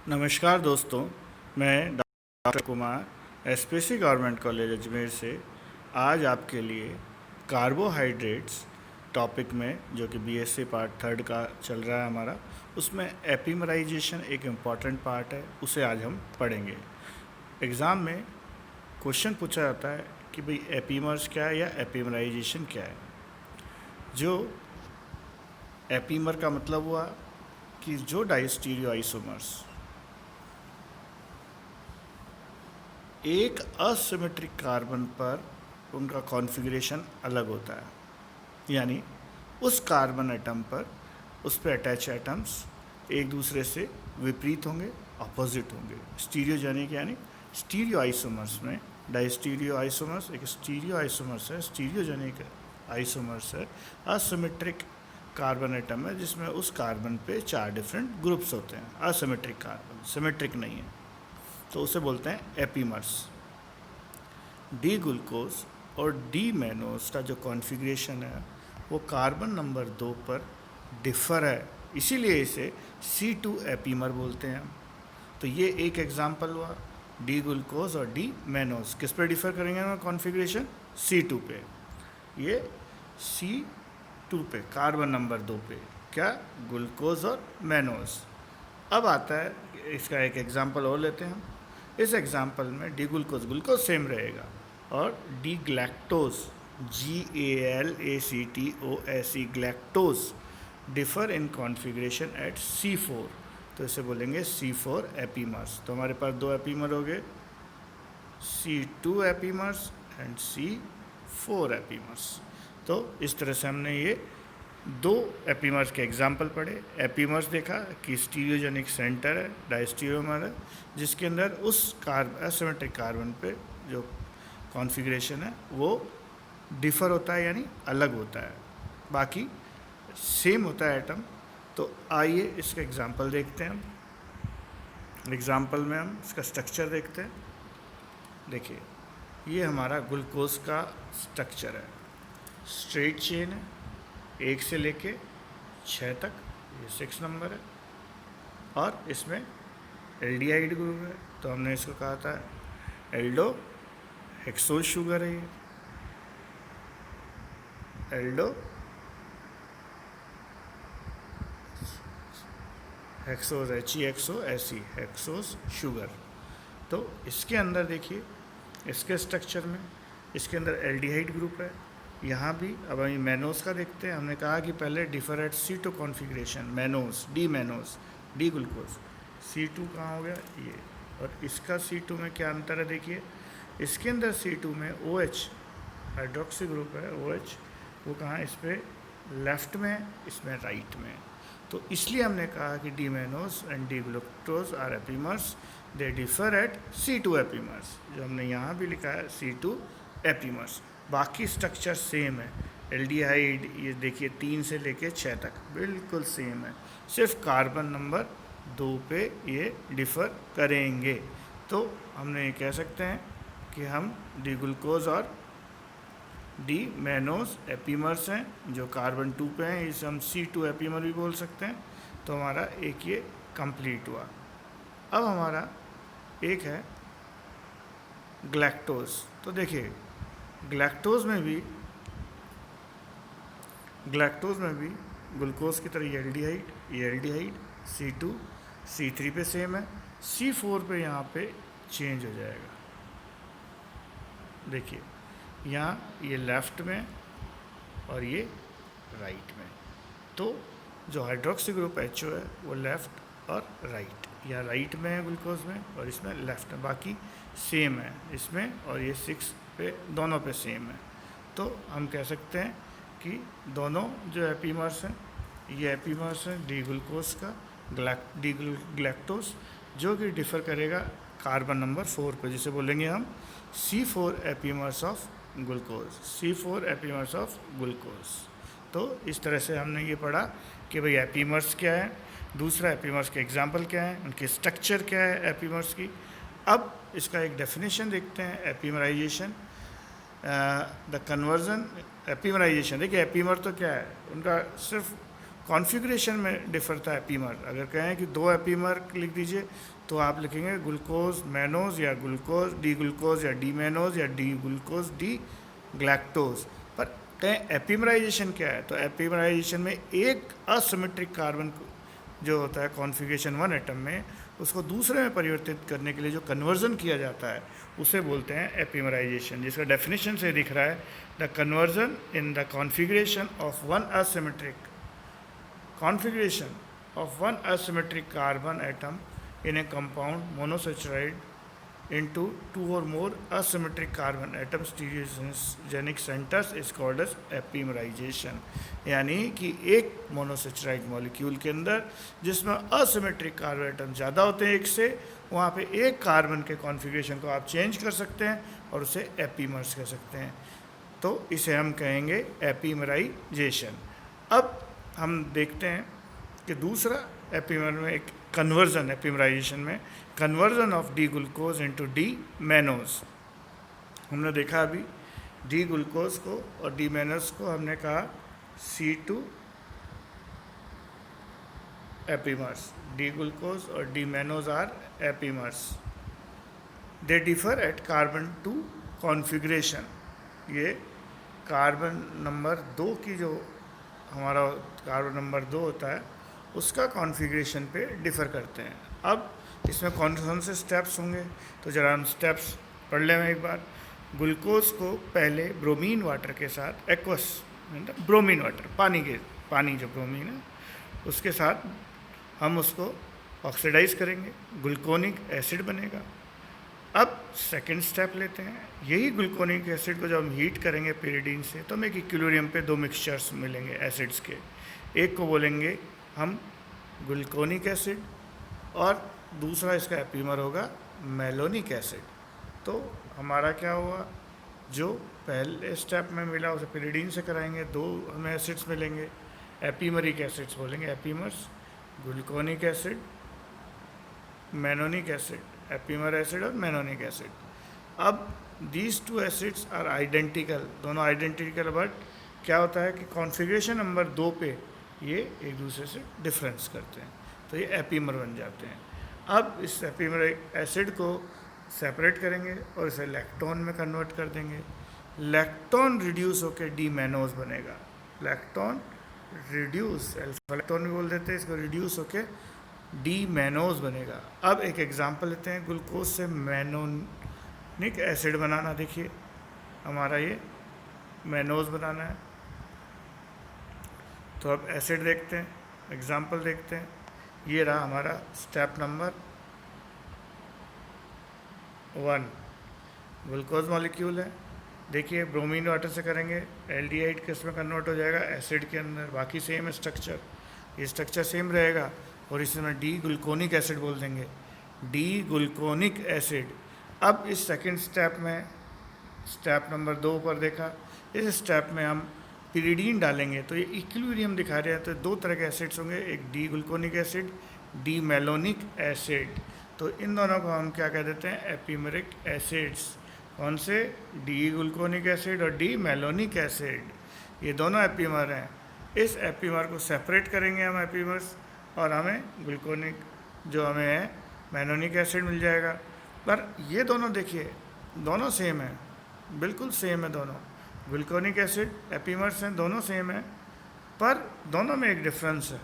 नमस्कार दोस्तों, मैं doctor Kumar SPC government college Ajmer से आज आपके लिए कार्बोहाइड्रेट्स टॉपिक में, जो कि बीएससी पार्ट थर्ड का चल रहा है हमारा, उसमें एपिमराइजेशन एक इम्पॉर्टेंट पार्ट है, उसे आज हम पढ़ेंगे। एग्ज़ाम में क्वेश्चन पूछा जाता है कि भाई एपीमर्स क्या है या एपिमराइजेशन क्या है। जो एपीमर का मतलब हुआ कि जो डाइस्टीरियो आइसोमर्स एक असिमेट्रिक कार्बन पर उनका कॉन्फ़िगरेशन अलग होता है, यानी उस कार्बन एटम पर उस पर अटैच एटम्स एक दूसरे से विपरीत होंगे, अपोजिट होंगे। स्टीरियोजेनिक यानी स्टीरियो आइसोमर्स में डाइस्टीरियो आइसोमर्स एक स्टीरियो आइसोमर्स है, स्टीरियोजेनिक आइसोमर्स है असिमेट्रिक कार्बन एटम है जिसमें उस कार्बन पे 4 डिफरेंट ग्रुप्स होते हैं। असिमेट्रिक कार्बन, सिमेट्रिक नहीं है, तो उसे बोलते हैं एपीमर्स। डी ग्लूकोज और डी मैनोज का जो कॉन्फ़िगरेशन है वो कार्बन नंबर 2 पर डिफ़र है, इसीलिए इसे C2 एपीमर बोलते हैं हम। तो ये एक एग्जांपल हुआ, डी ग्लूकोज और डी मैनोज किस पे डिफ़र करेंगे हम कॉन्फ़िगरेशन? C2 पे। ये C2 पे कार्बन नंबर 2 पे क्या? ग्लूकोज और मैनोज। अब आता है, इसका एक एग्जांपल और लेते हैं हम। इस एग्जांपल में डी ग्लूकोज सेम रहेगा और D galactose GALACTOSE galactose differ in configuration at C4, तो इसे बोलेंगे C4 एपीमर्स। तो हमारे पास 2 एपीमर हो गए, C2 epimers and C4 epimers. तो इस तरह से हमने ये 2 एपीमर्स के एग्जाम्पल पढ़े। एपीमर्स देखा कि स्टीरियोजेनिक सेंटर है, डाइस्टीरियोमर है, जिसके अंदर उस एसिमेट्रिक कार्बन पे जो कॉन्फ़िगरेशन है वो डिफ़र होता है, यानी अलग होता है, बाकी सेम होता है एटम। तो आइए इसका एग्जाम्पल देखते हैं हम। एग्जाम्पल में हम इसका स्ट्रक्चर देखते हैं। देखिए, ये हमारा ग्लूकोज का स्ट्रक्चर है, स्ट्रेट चेन है, 1 से लेके 6 तक, ये 6 नंबर है, और इसमें एल्डिहाइड ग्रुप है, तो हमने इसको कहा था एल्डो हेक्सोज शुगर है। ये Aldo hexose HEXO hexose sugar. तो इसके अंदर देखिए, इसके स्ट्रक्चर में इसके अंदर एल्डिहाइड ग्रुप है, यहाँ भी। अब हम मैनोज का देखते हैं। हमने कहा कि पहले differ at C2 configuration, mannose D glucose C2 कहाँ हो गया? ये। और इसका C2 में क्या अंतर है? देखिए, इसके अंदर C2 में OH हाइड्रोक्सी ग्रुप है, OH, वो कहाँ? इस पर लेफ्ट में, इसमें राइट में। तो इसलिए हमने कहा कि D mannose and D glucose are epimers, they differ at C2 epimers. जो हमने यहाँ भी लिखा है C2 एपीमर्स। बाकी स्ट्रक्चर सेम है, एल्डिहाइड ये देखिए 3 से लेके 6 तक बिल्कुल सेम है, सिर्फ कार्बन नंबर 2 पे ये डिफ़र करेंगे। तो हमने ये कह सकते हैं कि हम डी ग्लूकोज और डी मैनोज एपीमर्स हैं जो कार्बन 2 पे हैं, इसे हम C2 एपीमर भी बोल सकते हैं। तो हमारा एक ये कंप्लीट हुआ। अब हमारा एक है ग्लैक्टोज। तो देखिए, ग्लैक्टोज में भी ग्लूकोज की तरह ये एल्डिहाइड C2 C3 पे सेम है, C4 पे यहाँ पे चेंज हो जाएगा। देखिए, यहाँ ये लेफ़्ट में और ये राइट में। तो जो हाइड्रोक्सी ग्रुप HO है वो लेफ़्ट और राइट, या राइट में है ग्लूकोज में और इसमें लेफ़्ट है, बाकी सेम है इसमें, और ये 6 पे दोनों पे सेम है। तो हम कह सकते हैं कि दोनों जो एपीमर्स हैं, ये एपीमर्स हैं डी ग्लूकोज का डी ग्लैक्टोज, जो कि डिफ़र करेगा कार्बन नंबर 4 पे, जिसे बोलेंगे हम C4 एपीमर्स ऑफ ग्लूकोज। तो इस तरह से हमने ये पढ़ा कि भाई एपीमर्स क्या है, दूसरा एपीमर्स के एग्जाम्पल क्या है, उनके स्ट्रक्चर क्या है एपीमर्स की। अब इसका एक डेफिनेशन देखते हैं, एपीमराइजेशन। द कन्वर्जन एपीमराइजेशन, देखिए एपीमर तो क्या है, उनका सिर्फ कॉन्फ़िगरेशन में डिफर था एपीमर। अगर कहें कि 2 एपीमर लिख दीजिए तो आप लिखेंगे ग्लूकोज मैनोज या ग्लूकोज डी ग्लूकोज या डी मैनोज या डी ग्लूकोज डी ग्लैक्टोज। पर कहें एपीमराइजेशन क्या है, तो एपीमराइजेशन में एक असिमेट्रिक कार्बन जो होता है कॉन्फ़िगरेशन 1 एटम में, उसको दूसरे में परिवर्तित करने के लिए जो कन्वर्जन किया जाता है उसे बोलते हैं एपीमराइजेशन, जिसका डेफिनेशन से दिख रहा है the conversion in the configuration of one asymmetric configuration of one asymmetric carbon atom in a compound monosaccharide into 2 or more asymmetric carbon atom stereogenic centers is called as epimerization। यानी कि एक monosaccharide molecule के अंदर जिसमें asymmetric carbon atom ज़्यादा होते हैं एक से, वहाँ पे एक कार्बन के कॉन्फ़िगरेशन को आप चेंज कर सकते हैं और उसे एपीमर्स कह सकते हैं। तो इसे हम कहेंगे एपीमराइजेशन। अब हम देखते हैं कि दूसरा एपीमर में एक कन्वर्जन, एपीमराइजेशन में conversion of D glucose into D mannose. हमने देखा अभी डी ग्लूकोज को और डी मैनोज को हमने कहा C2 एपीमर्स। डी ग्लूकोज और D mannose are epimers. They differ at carbon 2 configuration. ये कार्बन नंबर 2 की जो हमारा कार्बन नंबर 2 होता है उसका कॉन्फ़िगरेशन पे डिफ़र करते हैं। अब इसमें कौन से स्टेप्स होंगे, तो ज़रा हम स्टेप्स पढ़ लें एक बार। ग्लूकोज को पहले ब्रोमीन वाटर के साथ, एक्वस ब्रोमीन वाटर, पानी जो ब्रोमीन है उसके साथ हम उसको ऑक्सीडाइज़ करेंगे, ग्लूकोनिक एसिड बनेगा। अब सेकंड स्टेप लेते हैं। यही ग्लूकोनिक एसिड को जब हम हीट करेंगे पिरिडीन से तो हमें एक इक्विलिब्रियम पे 2 मिक्सचर्स मिलेंगे एसिड्स के। एक को बोलेंगे हम ग्लूकोनिक एसिड और दूसरा इसका एपीमर होगा मेलोनिक एसिड। तो हमारा क्या हुआ, जो पहले स्टेप में मिला उसे पिरिडीन से कराएंगे, 2 हमें एसिड्स मिलेंगे, एपीमरिक एसिड्स बोलेंगे, epimers, gluconic acid, mannonic acid, epimer acid और मेनोनिक एसिड। अब दीज 2 एसिड्स आर आइडेंटिकल, दोनों आइडेंटिकल, बट क्या होता है कि कॉन्फ़िगरेशन नंबर 2 पे ये एक दूसरे से डिफरेंस करते हैं, तो ये एपीमर बन जाते हैं। अब इस एपीमर एसिड को सेपरेट करेंगे और इसे लैक्टोन में कन्वर्ट कर देंगे। लैक्टोन रिड्यूस होकर डी मैनोज बनेगा। लैक्टोन रिड्यूस, अल्फा लैक्टोन भी बोल देते हैं इसको, रिड्यूस होकर डी मैनोज बनेगा। अब एक एग्जांपल लेते हैं, ग्लूकोज से मैनोनिक एसिड बनाना। देखिए हमारा ये मैनोज बनाना है, तो अब एसिड देखते हैं, एग्जांपल देखते हैं। ये रहा हमारा स्टेप नंबर 1, ग्लूकोज मॉलिक्यूल है। देखिए ब्रोमीन वाटर से करेंगे, एल्डिहाइड किस में कन्वर्ट हो जाएगा, एसिड के अंदर। बाकी सेम है स्ट्रक्चर, ये स्ट्रक्चर सेम रहेगा और इसमें डी ग्लूकोनिक एसिड बोल देंगे, डी ग्लूकोनिक एसिड। अब इस सेकंड स्टेप में, स्टेप नंबर 2 पर देखा, इस स्टेप में हम पिरिडीन डालेंगे तो ये इक्विलिब्रियम दिखा रहे हैं। तो 2 तरह के एसिड्स होंगे, एक D gluconic acid, D malonic acid. तो इन दोनों को हम क्या कह देते हैं, एपीमेरिक एसिड्स। कौन से, डी ग्लूकोनिक एसिड और डी मेलोनिक एसिड, ये दोनों एपीमर हैं। इस एपीमर को सेपरेट करेंगे हम एपीमर्स और हमें ग्लूकोनिक जो हमें है मेनोनिक एसिड मिल जाएगा। पर ये दोनों देखिए दोनों सेम है, बिल्कुल सेम है दोनों। ग्लूकोनिक एसिड एपीमर्स हैं, दोनों सेम है, पर दोनों में एक डिफरेंस है।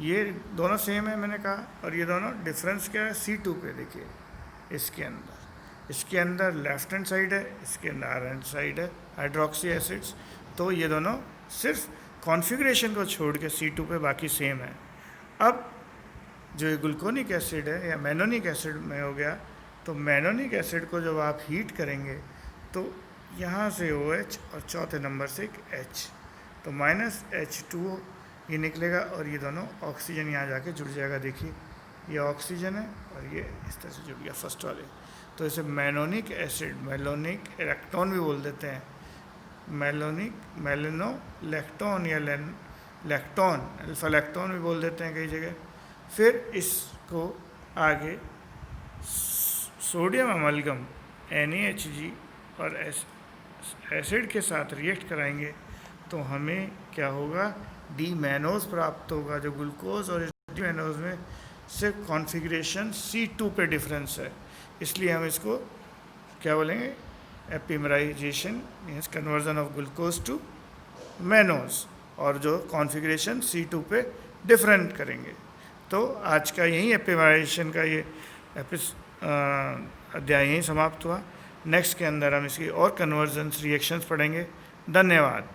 ये दोनों सेम है मैंने कहा, और ये दोनों डिफरेंस क्या है, C2 पे देखिए, इसके अंदर लेफ्ट हैंड साइड है, इसके अंदर राइट हैंड साइड है हाइड्रोक्सी एसिड्स। तो ये दोनों सिर्फ कॉन्फ़िगरेशन को छोड़ के C2 पे बाकी सेम है। अब जो ये ग्लूकोनिक एसिड है या मेनोनिक एसिड में हो गया, तो मेनोनिक एसिड को जब आप हीट करेंगे तो यहाँ से OH और चौथे नंबर से एक H, तो -H2O ये निकलेगा और ये दोनों ऑक्सीजन यहाँ जाके जुड़ जाएगा। देखिए ये ऑक्सीजन है और ये इस तरह से जुड़ गया फर्स्ट वाले, तो इसे मेनोनिक एसिड, मेलोनिक इलेक्ट्रॉन भी बोल देते हैं, मेलोनिक मेलिनोलैक्टोन या लैक्टोन, अल्फा लैक्टोन भी बोल देते हैं कई जगह। फिर इसको आगे सोडियम अमलगम NaHG और एसिड के साथ रिएक्ट कराएंगे तो हमें क्या होगा, डी मैनोज प्राप्त होगा, जो ग्लूकोज और डी मैनोज में सिर्फ कॉन्फ़िगरेशन C2 पे डिफरेंस है, इसलिए हम इसको क्या बोलेंगे, epimerization means conversion of glucose to mannose, और जो कॉन्फ़िगरेशन C2 पे डिफरेंट करेंगे। तो आज का यही एपिमराइजेशन का ये अध्याय यहीं समाप्त हुआ। नेक्स्ट के अंदर हम इसकी और कन्वर्जन्स रिएक्शंस पढ़ेंगे। धन्यवाद।